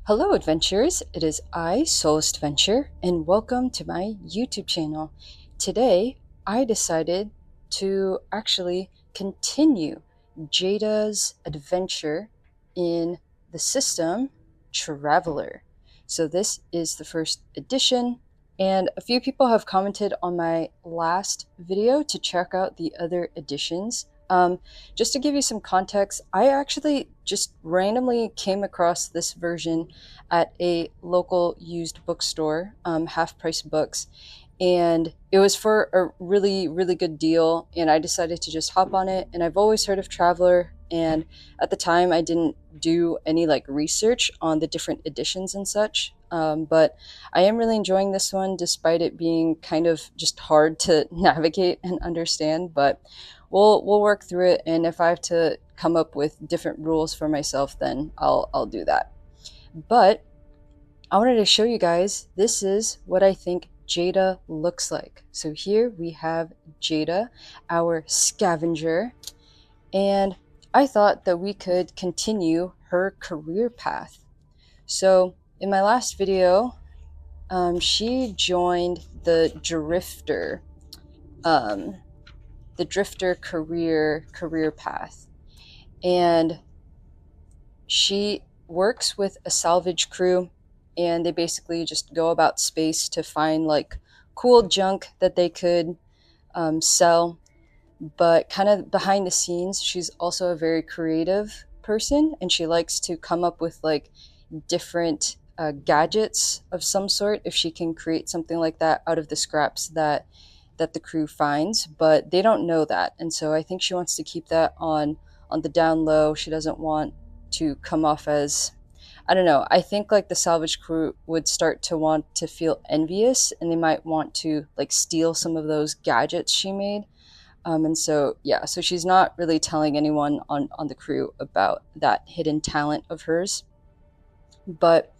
Hello, adventurers. It is I, Soulist Venture, and welcome to my YouTube channel. Today, I decided to actually continue Jayda's adventure in the system Traveler. So this is the first edition, and a few people have commented on my last video to check out the other editions. Just to give you some context, I actually just randomly came across this version at a local used bookstore, Half Price Books, and it was for a really, really good deal. And I decided to just hop on it. And I've always heard of Traveler, and at the time, I didn't do any like research on the different editions and such. But I am really enjoying this one, despite it being kind of just hard to navigate and understand. But we'll work through it, and if I have to come up with different rules for myself, then I'll do that. But I wanted to show you guys, this is what I think Jayda looks like. So here we have Jayda, our scavenger, and I thought that we could continue her career path. So in my last video, she joined um, the drifter career path, and she works with a salvage crew, and they basically just go about space to find like cool junk that they could sell. But kind of behind the scenes, she's also a very creative person, and she likes to come up with like different gadgets of some sort if she can create something like that out of the scraps that the crew finds. But they don't know that, and so I think she wants to keep that on the down low. She doesn't want to come off as, I don't know. I think like the salvage crew would start to want to feel envious, and they might want to like steal some of those gadgets she made. And so, yeah, so she's not really telling anyone on the crew about that hidden talent of hers. But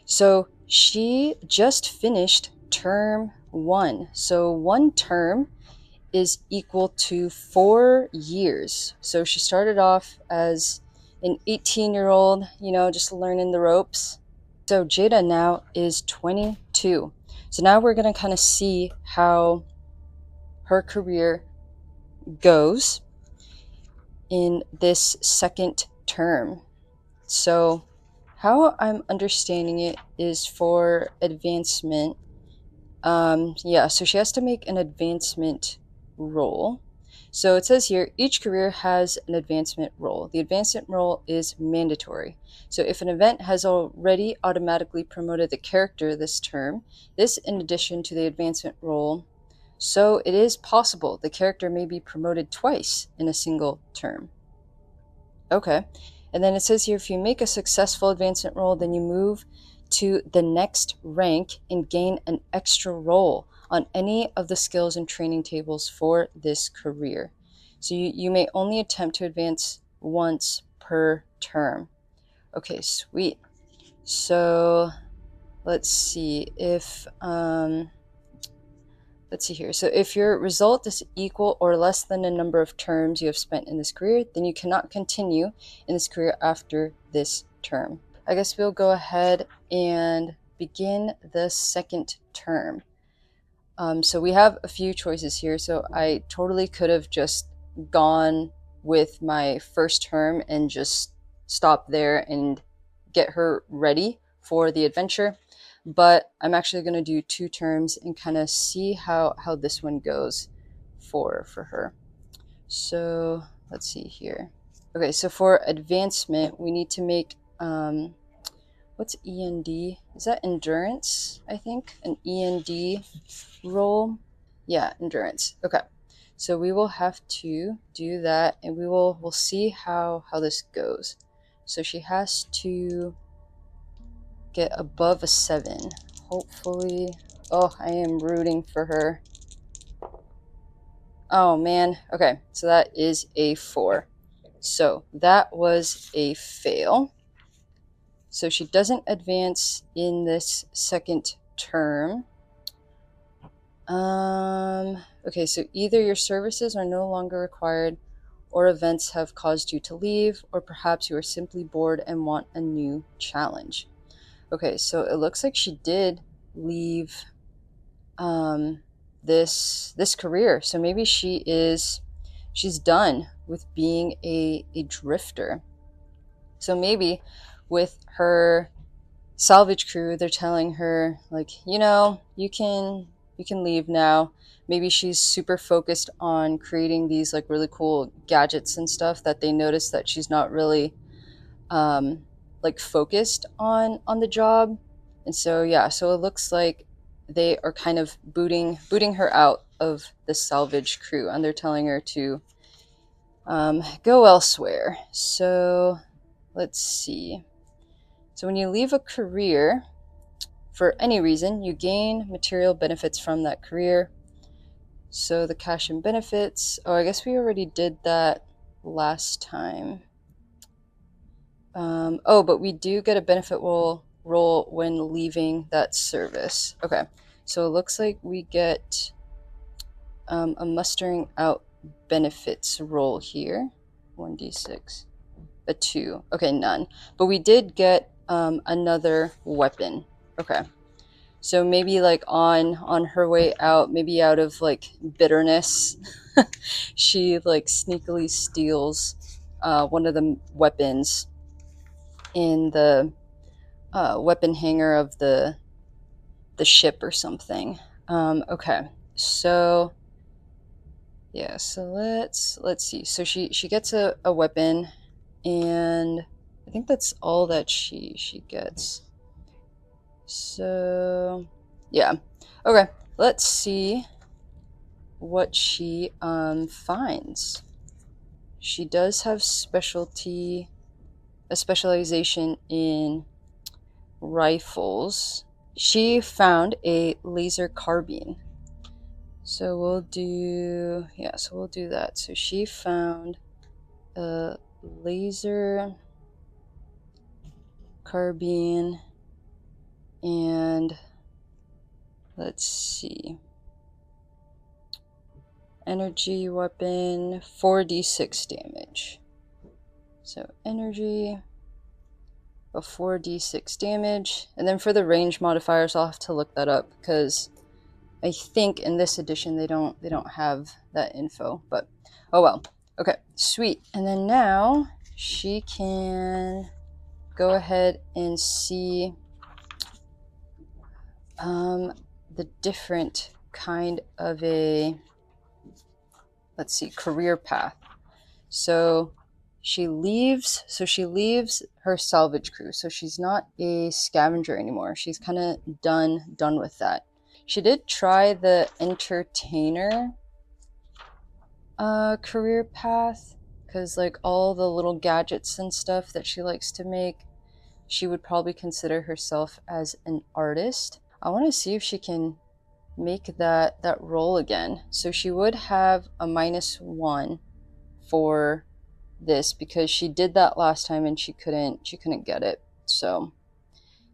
so she just finished term one. So one term is equal to 4 years. So she started off as an 18-year-old, just learning the ropes. So Jayda now is 22. So now we're going to kind of see how her career goes in this second term. So how I'm understanding it is for advancement. Yeah, so she has to make an advancement roll. So it says here, each career has an advancement roll. The advancement roll is mandatory. So if an event has already automatically promoted the character this term, this in addition to the advancement roll, so it is possible the character may be promoted twice in a single term. Okay. And then it says here, if you make a successful advancement roll, then you move to the next rank and gain an extra roll on any of the skills and training tables for this career. So you may only attempt to advance once per term. Okay, sweet. So let's see if let's see here. So if your result is equal or less than the number of terms you have spent in this career, then you cannot continue in this career after this term. I guess we'll go ahead and begin the second term. So we have a few choices here. So I totally could have just gone with my first term and just stop there and get her ready for the adventure. But I'm actually going to do 2 terms and kind of see how this one goes for her. So let's see here. Okay, so for advancement, we need to make, what's END? Is that endurance, I think? An END roll? Yeah, endurance. Okay, so we will have to do that, and we'll see how this goes. So she has to get above a 7. Hopefully. Oh, I am rooting for her. Oh man. Okay, so that is a 4. So that was a fail. So she doesn't advance in this second term. Okay, so either your services are no longer required, or events have caused you to leave, or perhaps you are simply bored and want a new challenge. Okay, so it looks like she did leave this career. So maybe she's done with being a drifter. So maybe with her salvage crew, they're telling her like, you can leave now. Maybe she's super focused on creating these like really cool gadgets and stuff that they notice that she's not really um, like focused on the job. And so yeah, so it looks like they are kind of booting her out of the salvage crew, and they're telling her to go elsewhere. So let's see. So when you leave a career for any reason, you gain material benefits from that career. So the cash and benefits. Oh, I guess we already did that last time. Oh, but we do get a benefit roll when leaving that service. Okay, so it looks like we get a mustering out benefits roll here. 1d6. A 2. Okay, none. But we did get another weapon. Okay. So maybe like on her way out, maybe out of like bitterness, she like sneakily steals one of the weapons in the weapon hanger of the ship or something. Okay, so yeah, so let's see. So she gets a weapon, and I think that's all that she gets. So yeah, okay. Let's see what she finds. She does have a specialization in rifles. She found a laser carbine. So we'll do that. So she found a laser carbine, and let's see. Energy weapon, 4d6 damage. So energy, a 4d6 damage. And then for the range modifiers, I'll have to look that up because I think in this edition they don't have that info, but oh well. Okay, sweet. And then now she can go ahead and see the different kind of let's see, career path. So she leaves her salvage crew. So she's not a scavenger anymore. She's kind of done with that. She did try the entertainer career path, because like all the little gadgets and stuff that she likes to make, she would probably consider herself as an artist. I want to see if she can make that roll again. So she would have a -1 for this because she did that last time and she couldn't get it. So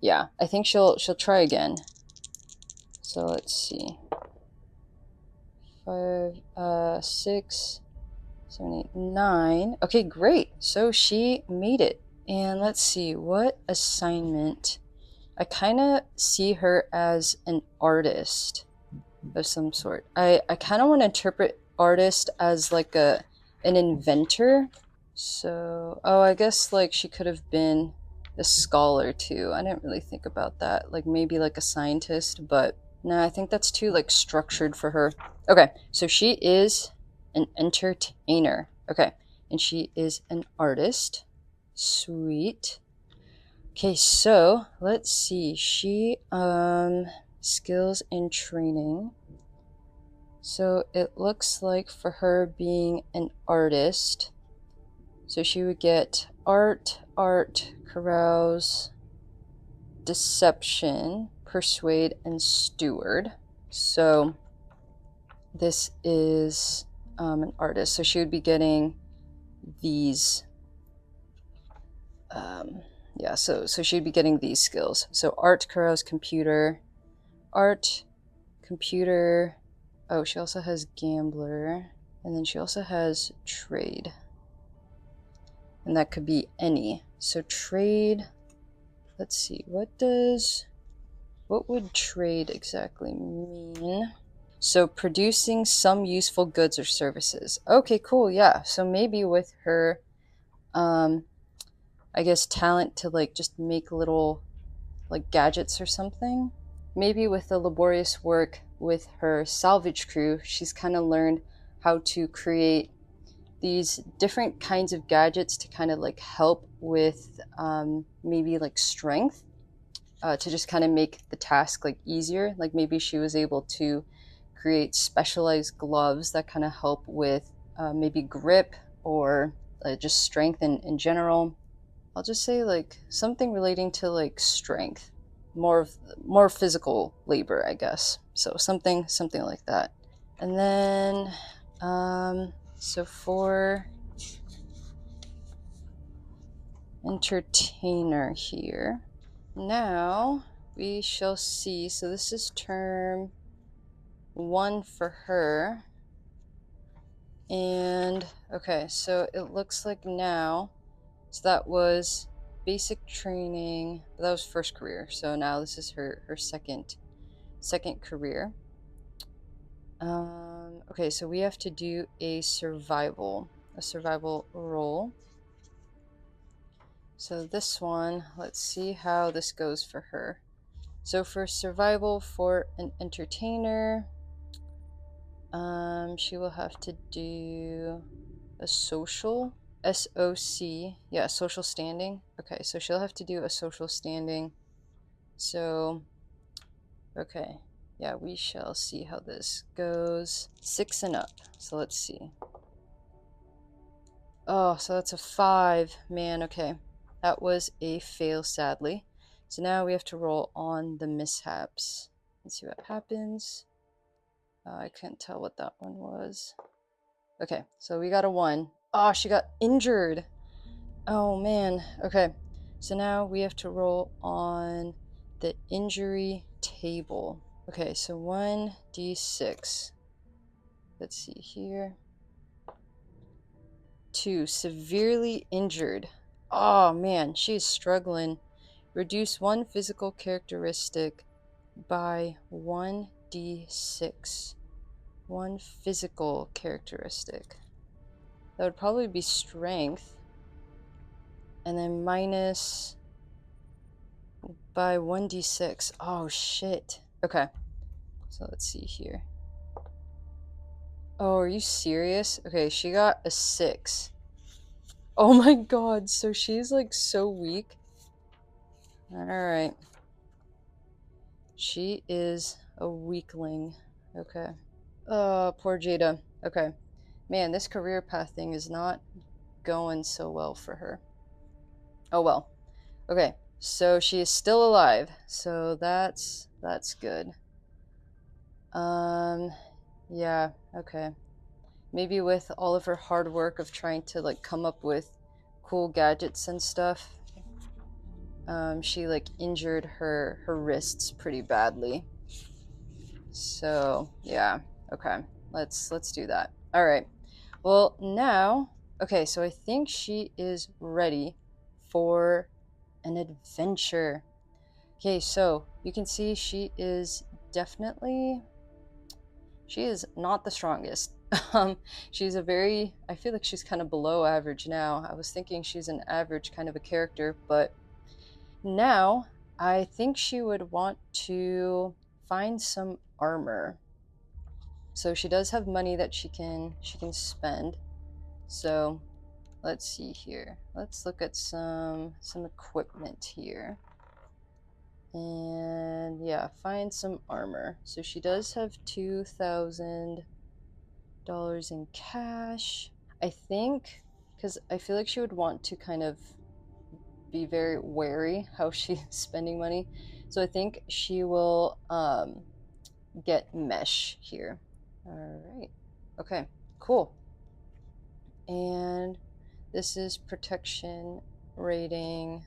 yeah, I think she'll try again. So let's see. 5, 6, 7, 8, 9. Okay, great. So she made it. And let's see, what assignment? I kind of see her as an artist of some sort. I kind of want to interpret artist as like an inventor. So, oh, I guess like she could have been a scholar too. I didn't really think about that. Like maybe like a scientist, but no, I think that's too like structured for her. Okay, so she is an entertainer. Okay, and she is an artist. Sweet. Okay, so let's see. She skills and training. So it looks like for her being an artist, so she would get art, carouse, deception, persuade, and steward. So this is an artist. So she would be getting these. Yeah, so she'd be getting these skills. So art, carouse, computer, art, computer. Oh, she also has gambler, and then she also has trade. And that could be any. So trade, let's see, what would trade exactly mean? So producing some useful goods or services. Okay, cool. Yeah. So maybe with her, um, I guess talent to like just make little like gadgets or something. Maybe with the laborious work with her salvage crew, she's kind of learned how to create these different kinds of gadgets to kind of like help with maybe like strength, to just kind of make the task like easier. Like maybe she was able to create specialized gloves that kind of help with maybe grip or just strength in general. I'll just say like something relating to like strength, more physical labor, I guess. So something like that. And then so for entertainer here. Now we shall see. So this is term 1 for her. And okay, so it looks like now, so that was basic training, but that was first career. So now this is her second career. Okay, so we have to do a survival role. So this one, let's see how this goes for her. So for survival for an entertainer, she will have to do a social, SOC, yeah, social standing. Okay, so she'll have to do a social standing. So, okay, yeah, we shall see how this goes. 6 and up, so let's see. Oh, so that's a 5, man, okay. That was a fail, sadly. So now we have to roll on the mishaps. Let's see what happens. I can't tell what that one was. Okay, so we got a 1. Oh, she got injured. Oh man. Okay, so now we have to roll on the injury table. Okay, so 1d6. Let's see here. 2, severely injured. Oh man, she's struggling. Reduce 1 physical characteristic by 1d6. 1 physical characteristic. That would probably be strength. And then minus by 1d6. Oh shit. Okay. So let's see here. Oh, are you serious? Okay, she got a 6. Oh my god, so she's like so weak. Alright. She is a weakling. Okay. Oh, poor Jayda. Okay. Man, this career path thing is not going so well for her. Oh well. Okay. So she is still alive. So that's good. Yeah, okay. Maybe with all of her hard work of trying to like come up with cool gadgets and stuff, she like injured her wrists pretty badly. So yeah, okay. Let's do that. All right. Well, now, okay, so I think she is ready for an adventure. Okay, so you can see she is not the strongest. She's I feel like she's kind of below average now. I was thinking she's an average kind of a character, but now I think she would want to find some armor. So she does have money that she can spend. So let's see here. Let's look at some equipment here. And yeah, find some armor. So she does have $2,000 in cash. I think, because I feel like she would want to kind of be very wary how she's spending money. So I think she will get mesh here. All right. Okay, cool. And this is protection rating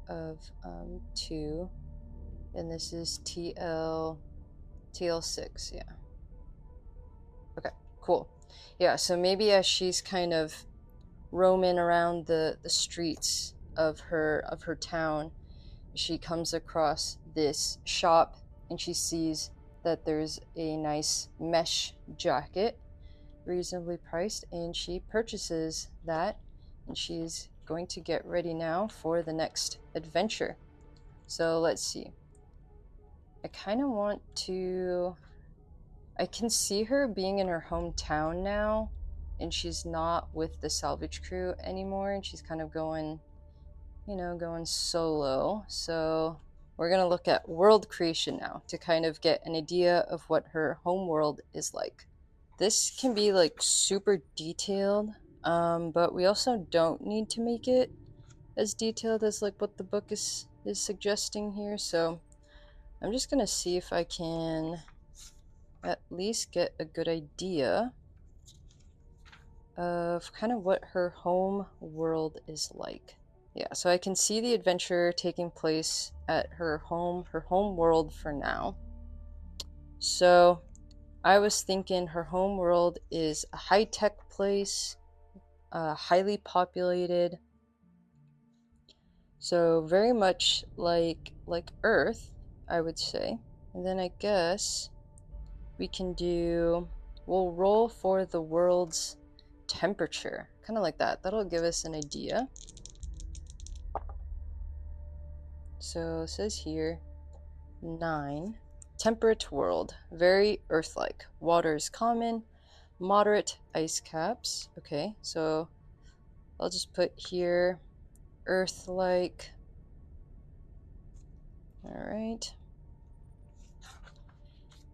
of 2. And this is TL6, yeah. Okay, cool. Yeah, so maybe as she's kind of roaming around the streets of her town, she comes across this shop and she sees that there's a nice mesh jacket, reasonably priced, and she purchases that, and she's going to get ready now for the next adventure. So let's see. I kind of want to... I can see her being in her hometown now, and she's not with the salvage crew anymore, and she's kind of going, you know, going solo. So we're going to look at world creation now to kind of get an idea of what her home world is like. This can be like super detailed, but we also don't need to make it as detailed as like what the book is suggesting here. So I'm just gonna see if I can at least get a good idea of kind of what her home world is like. Yeah, so I can see the adventure taking place at her home world for now. So I was thinking her home world is a high-tech place, highly populated, so very much like Earth, I would say. And then I guess we can do, we'll roll for the world's temperature, kind of like that. That'll give us an idea. So it says here 9. Temperate world, very Earth-like. Water is common, moderate ice caps. Okay, so I'll just put here Earth-like. All right.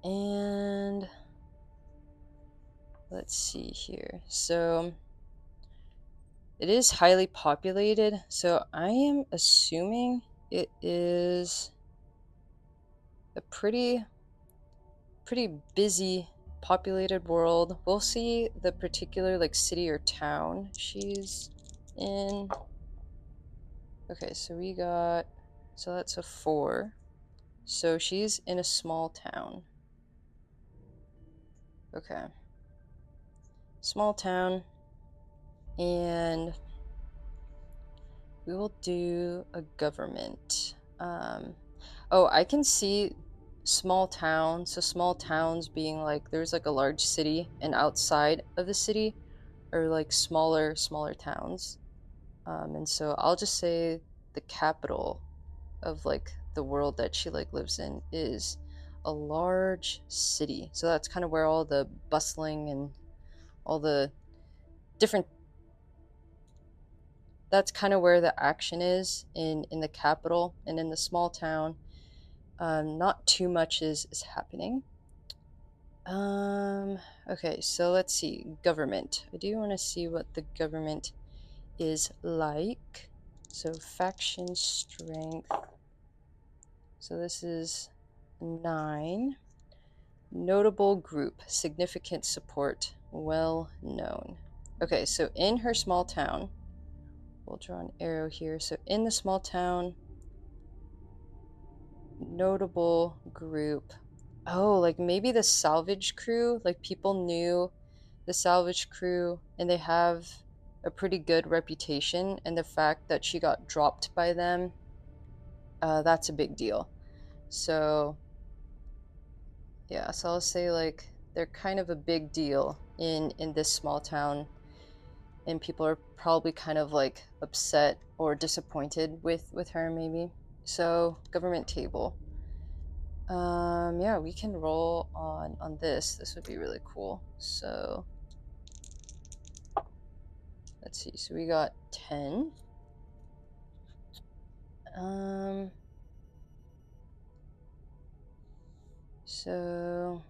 And let's see here. So it is highly populated, so I am assuming it is a pretty busy populated world. We'll see the particular like city or town she's in. Okay, so we got, so that's a 4. So she's in a small town. Okay. Small town. And we will do a government. Oh, I can see small towns. So small towns being like there's like a large city, and outside of the city are like smaller towns. And so I'll just say the capital of like the world that she like lives in is a large city. So that's kind of where all the bustling and all the different, that's kind of where the action is in the capital. And in the small town, not too much is happening. Okay, so let's see. Government. I do want to see what the government is like. So faction strength. So this is 9. Notable group. Significant support. Well known. Okay, so in her small town, we'll draw an arrow here. So in the small town, notable group. Oh, like maybe the salvage crew, like people knew the salvage crew and they have a pretty good reputation, and the fact that she got dropped by them, that's a big deal. So yeah, so I'll say like they're kind of a big deal in this small town, and people are probably kind of like upset or disappointed with her maybe. So government table. Yeah, we can roll on this. This would be really cool. So let's see. So we got 10. So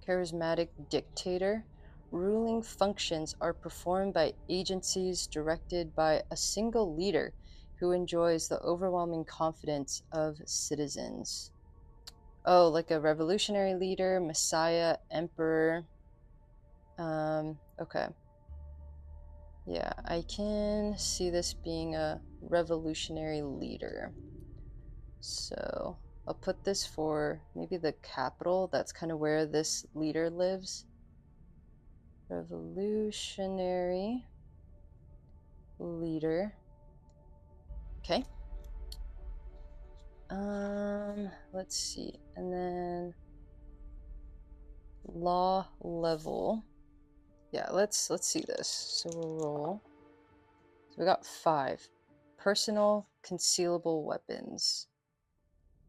charismatic dictator. Ruling functions are performed by agencies directed by a single leader who enjoys the overwhelming confidence of citizens. Oh, like a revolutionary leader, messiah, emperor. Okay. Yeah, I can see this being a revolutionary leader. So I'll put this for maybe the capital. That's kind of where this leader lives. Revolutionary leader. Okay. Let's see. And then law level. Yeah, let's see this. So we'll roll. So we got 5. Personal concealable weapons.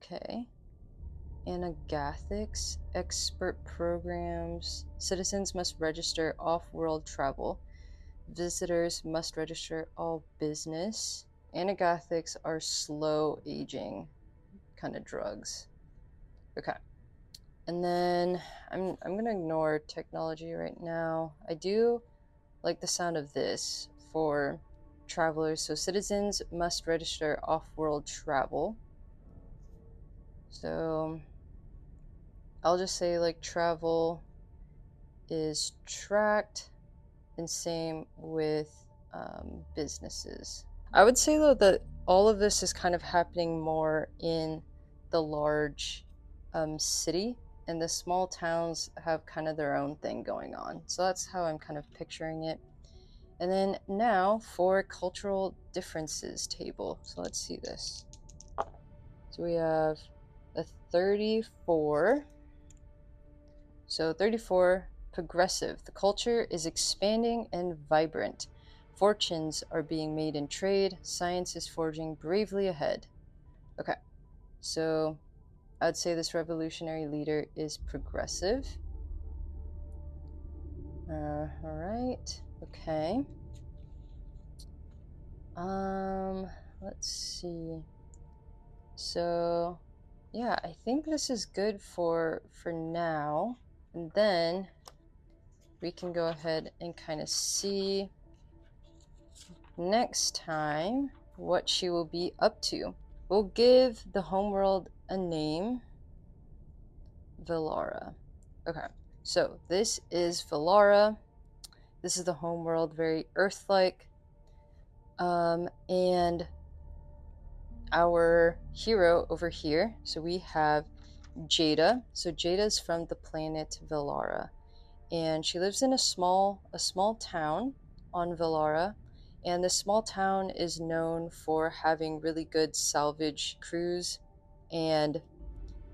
Okay. Anagathics, expert programs. Citizens must register off-world travel. Visitors must register all business. Anagathics are slow aging kind of drugs. Okay. And then I'm gonna ignore technology right now. I do like the sound of this for travelers. So citizens must register off-world travel. So I'll just say like travel is tracked, and same with businesses. I would say though that all of this is kind of happening more in the large city, and the small towns have kind of their own thing going on. So that's how I'm kind of picturing it. And then now for cultural differences table. So let's see this. So we have a 34. So 34, progressive. The culture is expanding and vibrant. Fortunes are being made in trade. Science is forging bravely ahead. Okay, so I'd say this revolutionary leader is progressive. All right. Okay. Let's see. So, yeah, I think this is good for now. And then we can go ahead and kind of see next time what she will be up to. We'll give the homeworld a name, Velara. Okay, so this is Velara. This is the homeworld, very Earth-like. And our hero over here, so we have Jayda. So Jayda's from the planet Velara, and she lives in a small town on Velara, and this small town is known for having really good salvage crews, and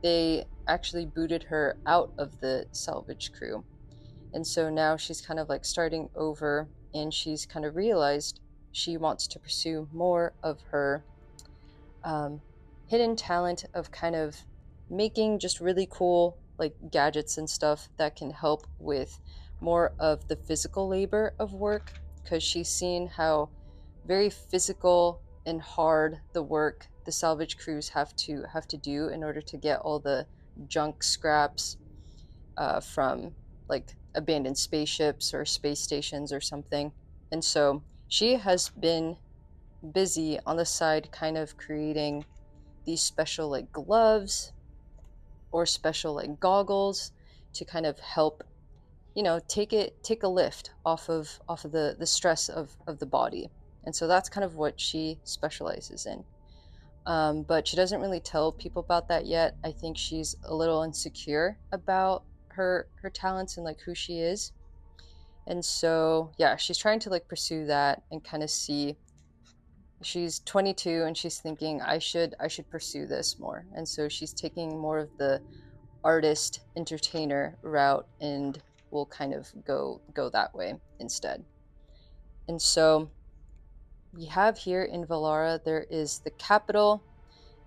they actually booted her out of the salvage crew. And so now she's kind of like starting over, and she's kind of realized she wants to pursue more of her hidden talent of kind of making just really cool like gadgets and stuff that can help with more of the physical labor of work, because she's seen how very physical and hard the work the salvage crews have to do in order to get all the junk scraps from like abandoned spaceships or space stations or something. And so she has been busy on the side kind of creating these special like gloves or special like goggles to kind of help, you know, take a lift off of the stress of the body. And so that's kind of what she specializes in. But she doesn't really tell people about that yet. I think she's a little insecure about her talents and like who she is. And so yeah, she's trying to like pursue that and kind of see. She's 22 and she's thinking I should pursue this more. And so she's taking more of the artist entertainer route and will kind of go that way instead. And so we have here in Valara, there is the capital,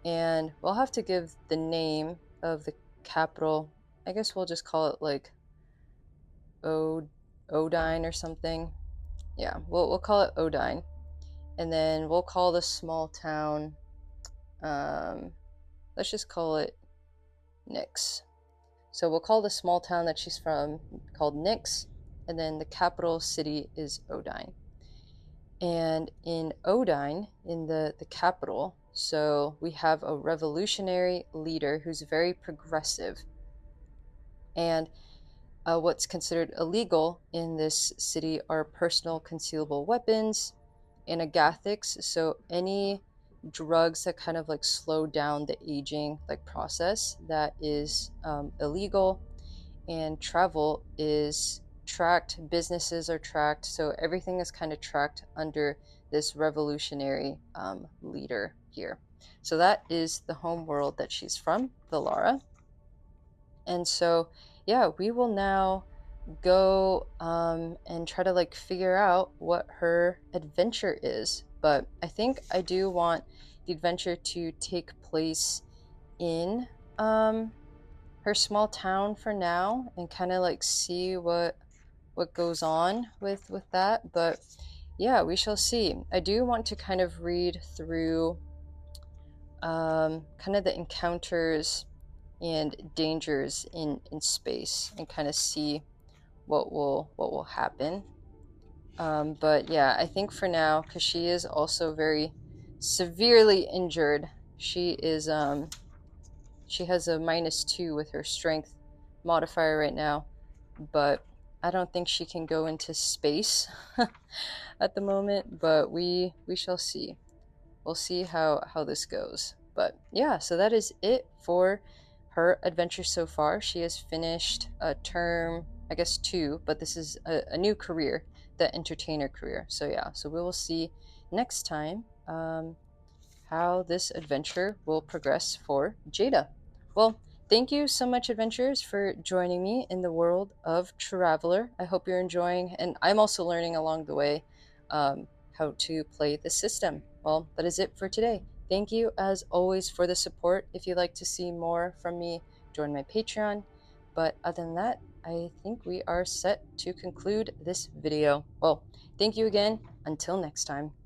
and we'll have to give the name of the capital. I guess we'll just call it like Odine or something. Yeah, we'll call it Odine. And then we'll call the small town, let's just call it Nyx. So we'll call the small town that she's from called Nyx, and then the capital city is Odine. And in Odine, in the capital, so we have a revolutionary leader who's very progressive. And what's considered illegal in this city are personal concealable weapons, anagathics, so any drugs that kind of like slow down the aging like process, that is illegal. And travel is tracked, businesses are tracked, so everything is kind of tracked under this revolutionary leader here. So that is the home world that she's from, Villara. And so, yeah, we will now go and try to like figure out what her adventure is. But I think I do want the adventure to take place in her small town for now and kind of like see what goes on with that. But yeah, we shall see. I do want to kind of read through kind of the encounters and dangers in space and kind of see what will happen. But yeah, I think for now, because she is also very severely injured, she is she has a -2 with her strength modifier right now, but I don't think she can go into space at the moment. But we shall see. We'll see how this goes. But yeah, so that is it for her adventure so far. She has finished a term, I guess 2, but this is a new career, the entertainer career. So yeah, so we will see next time how this adventure will progress for Jayda. Well, thank you so much, adventurers, for joining me in the world of Traveler. I hope you're enjoying, and I'm also learning along the way how to play the system. Well, that is it for today. Thank you, as always, for the support. If you'd like to see more from me, join my Patreon. But other than that, I think we are set to conclude this video. Well, thank you again. Until next time.